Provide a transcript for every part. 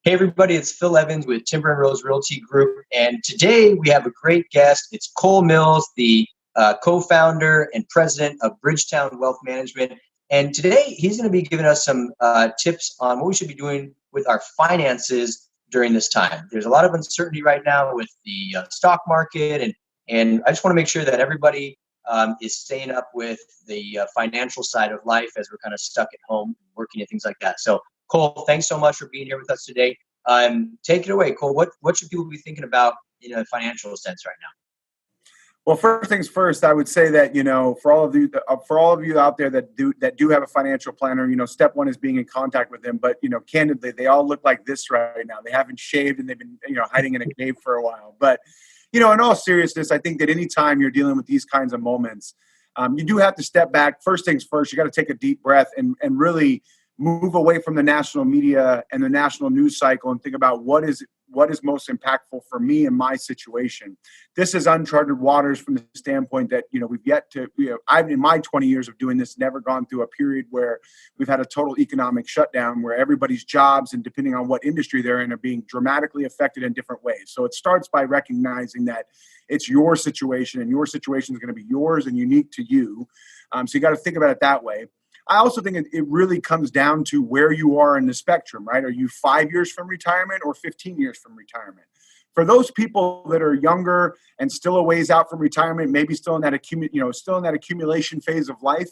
Hey everybody, it's Phil Evans with Timber and Rose Realty Group, and today we have a great guest. It's Cole Mills, the co-founder and president of Bridgetown Wealth Management. And today he's going to be giving us some tips on what we should be doing with our finances during this time. There's a lot of uncertainty right now with the stock market, and I just want to make sure that everybody is staying up with the financial side of life as we're kind of stuck at home working and things like that. So Cole, thanks so much for being here with us today. Take it away, Cole. What should people be thinking about in a financial sense right now? Well, first things first, I would say that, for all of you out there that do have a financial planner, step one is being in contact with them. But, candidly, they all look like this right now. They haven't shaved and they've been, hiding in a cave for a while. But, in all seriousness, I think that anytime you're dealing with these kinds of moments, you do have to step back. First things first, you got to take a deep breath and really move away from the national media and the national news cycle and think about what is most impactful for me and my situation. This is uncharted waters from the standpoint that, we've yet to, I've, in my 20 years of doing this, never gone through a period where we've had a total economic shutdown where everybody's jobs and depending on what industry they're in are being dramatically affected in different ways. So it starts by recognizing that it's your situation and your situation is going to be yours and unique to you. So you got to think about it that way. I also think it really comes down to where you are in the spectrum, right? Are you 5 years from retirement or 15 years from retirement? For those people that are younger and still a ways out from retirement, maybe still in that accumulation phase of life,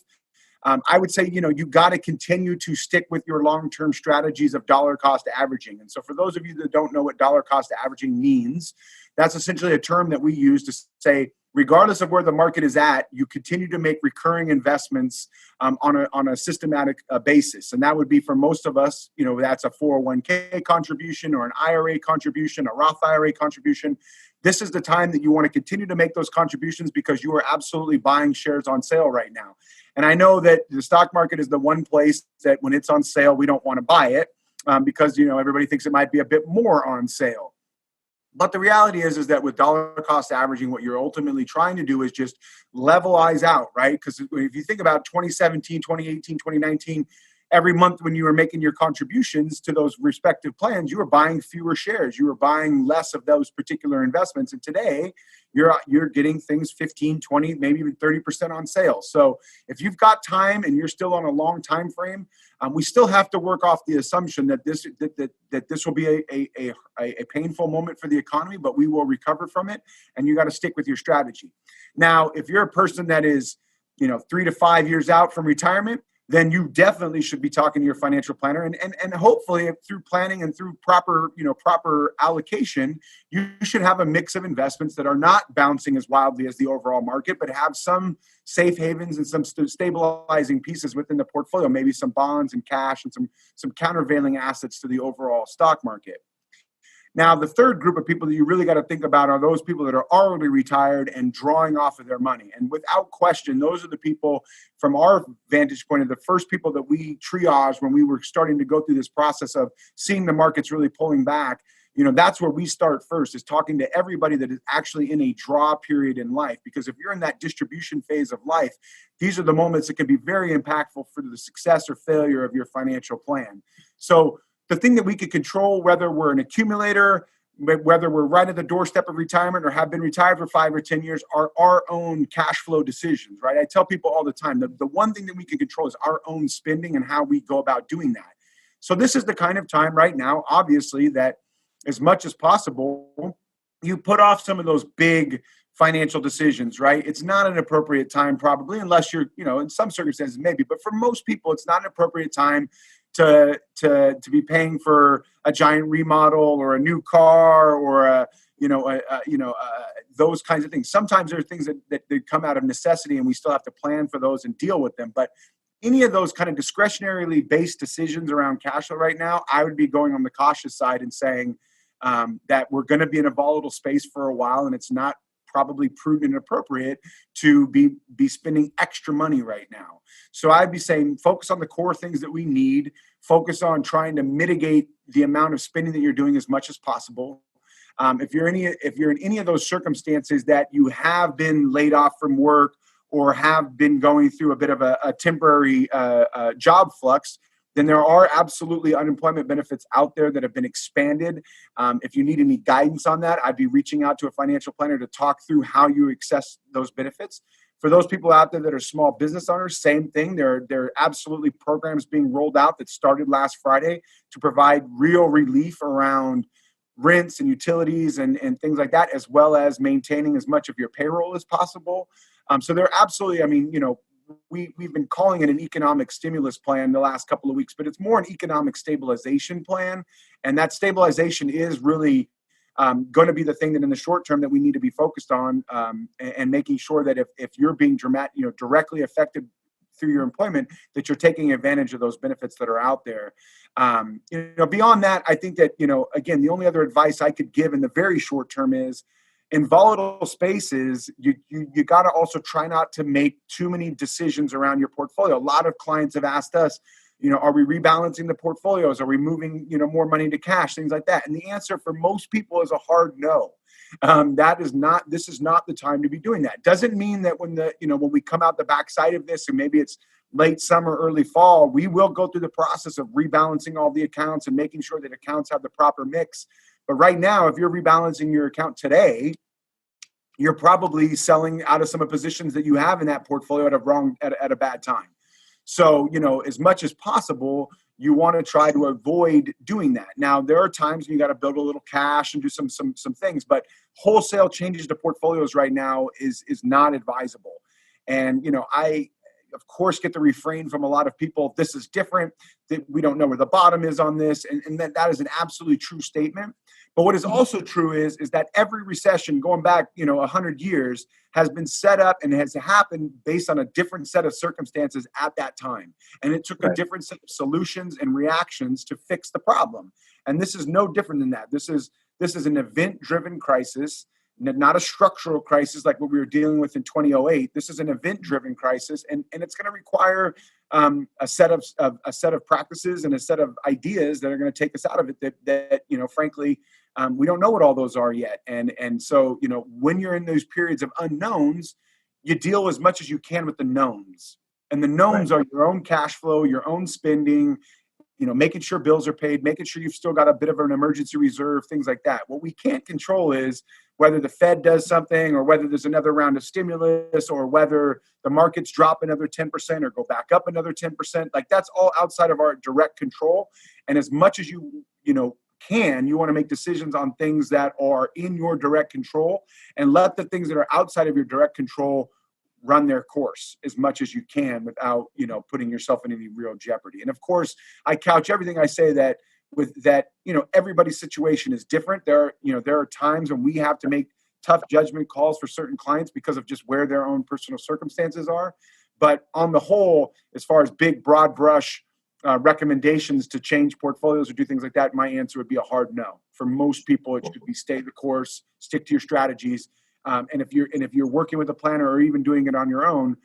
I would say, you got to continue to stick with your long-term strategies of dollar cost averaging. And so for those of you that don't know what dollar cost averaging means, that's essentially a term that we use to say, regardless of where the market is at, you continue to make recurring investments on a systematic basis. And that would be for most of us, that's a 401k contribution or an IRA contribution, a Roth IRA contribution. This is the time that you want to continue to make those contributions because you are absolutely buying shares on sale right now. And I know that the stock market is the one place that when it's on sale, we don't want to buy it because, everybody thinks it might be a bit more on sale. But the reality is that with dollar cost averaging, what you're ultimately trying to do is just levelize out, right? Because if you think about 2017, 2018, 2019, every month when you were making your contributions to those respective plans, you were buying fewer shares. You were buying less of those particular investments. And today, you're getting things 15, 20, maybe even 30% on sale. So if you've got time and you're still on a long time frame, we still have to work off the assumption that this will be a painful moment for the economy, but we will recover from it. And you got to stick with your strategy. Now, if you're a person that is, 3 to 5 years out from retirement, then you definitely should be talking to your financial planner and hopefully through planning and through proper allocation, you should have a mix of investments that are not bouncing as wildly as the overall market, but have some safe havens and some stabilizing pieces within the portfolio, maybe some bonds and cash and some countervailing assets to the overall stock market. Now, the third group of people that you really got to think about are those people that are already retired and drawing off of their money. And without question, those are the people from our vantage point of the first people that we triage when we were starting to go through this process of seeing the markets really pulling back. That's where we start first, is talking to everybody that is actually in a draw period in life. Because if you're in that distribution phase of life, these are the moments that can be very impactful for the success or failure of your financial plan. So the thing that we could control, whether we're an accumulator, whether we're right at the doorstep of retirement or have been retired for 5 or 10 years, are our own cash flow decisions, right? I tell people all the time, the one thing that we can control is our own spending and how we go about doing that. So this is the kind of time right now, obviously, that as much as possible, you put off some of those big financial decisions, right? It's not an appropriate time probably, unless you're, in some circumstances maybe, but for most people, it's not an appropriate time to be paying for a giant remodel or a new car or those kinds of things. Sometimes there are things that come out of necessity and we still have to plan for those and deal with them. But any of those kind of discretionarily based decisions around cash flow right now, I would be going on the cautious side and saying that we're going to be in a volatile space for a while and it's not probably prudent and appropriate to be spending extra money right now. So I'd be saying focus on the core things that we need, focus on trying to mitigate the amount of spending that you're doing as much as possible. If you're in any of those circumstances that you have been laid off from work or have been going through a bit of a temporary job flux, then there are absolutely unemployment benefits out there that have been expanded. If you need any guidance on that, I'd be reaching out to a financial planner to talk through how you access those benefits. For those people out there that are small business owners, same thing. There are absolutely programs being rolled out that started last Friday to provide real relief around rents and utilities and things like that, as well as maintaining as much of your payroll as possible. So they're absolutely, we've been calling it an economic stimulus plan the last couple of weeks, but it's more an economic stabilization plan. And that stabilization is really going to be the thing that in the short term that we need to be focused on, and making sure that if you're being directly affected through your employment, that you're taking advantage of those benefits that are out there. Beyond that, I think that, again, the only other advice I could give in the very short term is, in volatile spaces, you got to also try not to make too many decisions around your portfolio. A lot of clients have asked us, are we rebalancing the portfolios? Are we moving, more money to cash, things like that? And the answer for most people is a hard no. This is not the time to be doing that. Doesn't mean that when we come out the backside of this, and maybe it's late summer, early fall, we will go through the process of rebalancing all the accounts and making sure that accounts have the proper mix. But right now, if you're rebalancing your account today, you're probably selling out of some of the positions that you have in that portfolio at a bad time. So, as much as possible, you want to try to avoid doing that. Now, there are times when you got to build a little cash and do some things, but wholesale changes to portfolios right now is not advisable. And, I, of course, get the refrain from a lot of people, this is different, that we don't know where the bottom is on this. And that is an absolutely true statement. But what is also true is that every recession going back, 100 years has been set up and has happened based on a different set of circumstances at that time. And it took a different set of solutions and reactions to fix the problem. And this is no different than that. This is an event-driven crisis, not a structural crisis like what we were dealing with in 2008. This is an event-driven crisis, and it's going to require a set of practices and a set of ideas that are going to take us out of it. That frankly, we don't know what all those are yet. And so when you're in those periods of unknowns, you deal as much as you can with the knowns, and the knowns are your own cash flow, your own spending. Making sure bills are paid, making sure you've still got a bit of an emergency reserve, things like that. What we can't control is whether the Fed does something, or whether there's another round of stimulus, or whether the markets drop another 10% or go back up another 10%. Like, that's all outside of our direct control. And as much as you want to make decisions on things that are in your direct control, and let the things that are outside of your direct control run their course as much as you can without, putting yourself in any real jeopardy. And of course, I couch everything I say that with that, everybody's situation is different. There are times when we have to make tough judgment calls for certain clients because of just where their own personal circumstances are. But on the whole, as far as big, broad brush recommendations to change portfolios or do things like that, my answer would be a hard no. For most people, it should be stay the course, stick to your strategies. And if you're working with a planner or even doing it on your own,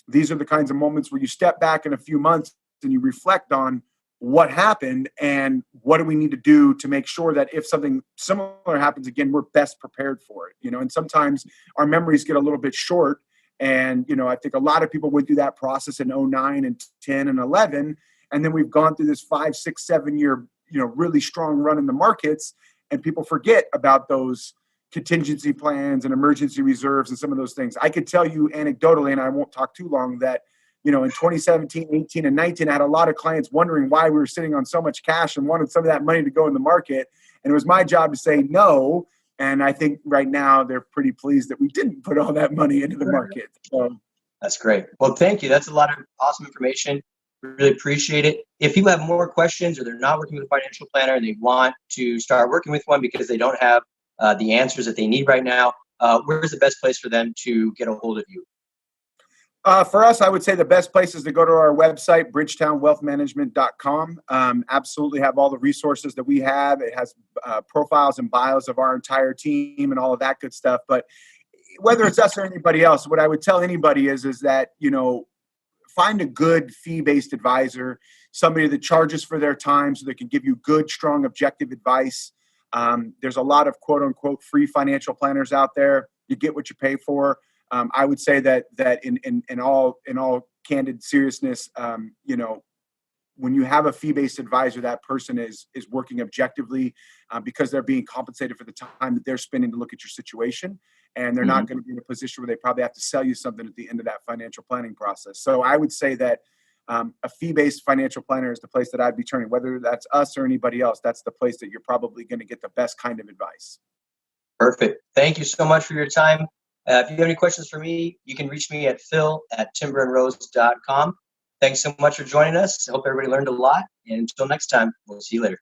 these are the kinds of moments where you step back in a few months and you reflect on what happened and what do we need to do to make sure that if something similar happens again, we're best prepared for it. And sometimes our memories get a little bit short. And, I think a lot of people went through that process in 09 and 10 and 11. And then we've gone through this 5, 6, 7 year, really strong run in the markets. And people forget about those contingency plans and emergency reserves and some of those things. I could tell you anecdotally, and I won't talk too long, that, in 2017, 18, and 19, I had a lot of clients wondering why we were sitting on so much cash and wanted some of that money to go in the market. And it was my job to say no. And I think right now they're pretty pleased that we didn't put all that money into the market. So that's great. Well, thank you. That's a lot of awesome information. Really appreciate it. If people have more questions, or they're not working with a financial planner and they want to start working with one because they don't have the answers that they need right now, where's the best place for them to get a hold of you? For us, I would say the best place is to go to our website, bridgetownwealthmanagement.com. Absolutely have all the resources that we have. It has profiles and bios of our entire team and all of that good stuff. But whether it's us or anybody else, what I would tell anybody is that, find a good fee-based advisor, somebody that charges for their time so they can give you good, strong, objective advice. There's a lot of quote unquote free financial planners out there. You get what you pay for. I would say that in all candid seriousness, when you have a fee-based advisor, that person is working objectively because they're being compensated for the time that they're spending to look at your situation, and they're not going to be in a position where they probably have to sell you something at the end of that financial planning process. So I would say that a fee-based financial planner is the place that I'd be turning, whether that's us or anybody else. That's the place that you're probably going to get the best kind of advice. Perfect. Thank you so much for your time. If you have any questions for me, you can reach me at phil@timberandrose.com. Thanks so much for joining us. I hope everybody learned a lot. And until next time, we'll see you later.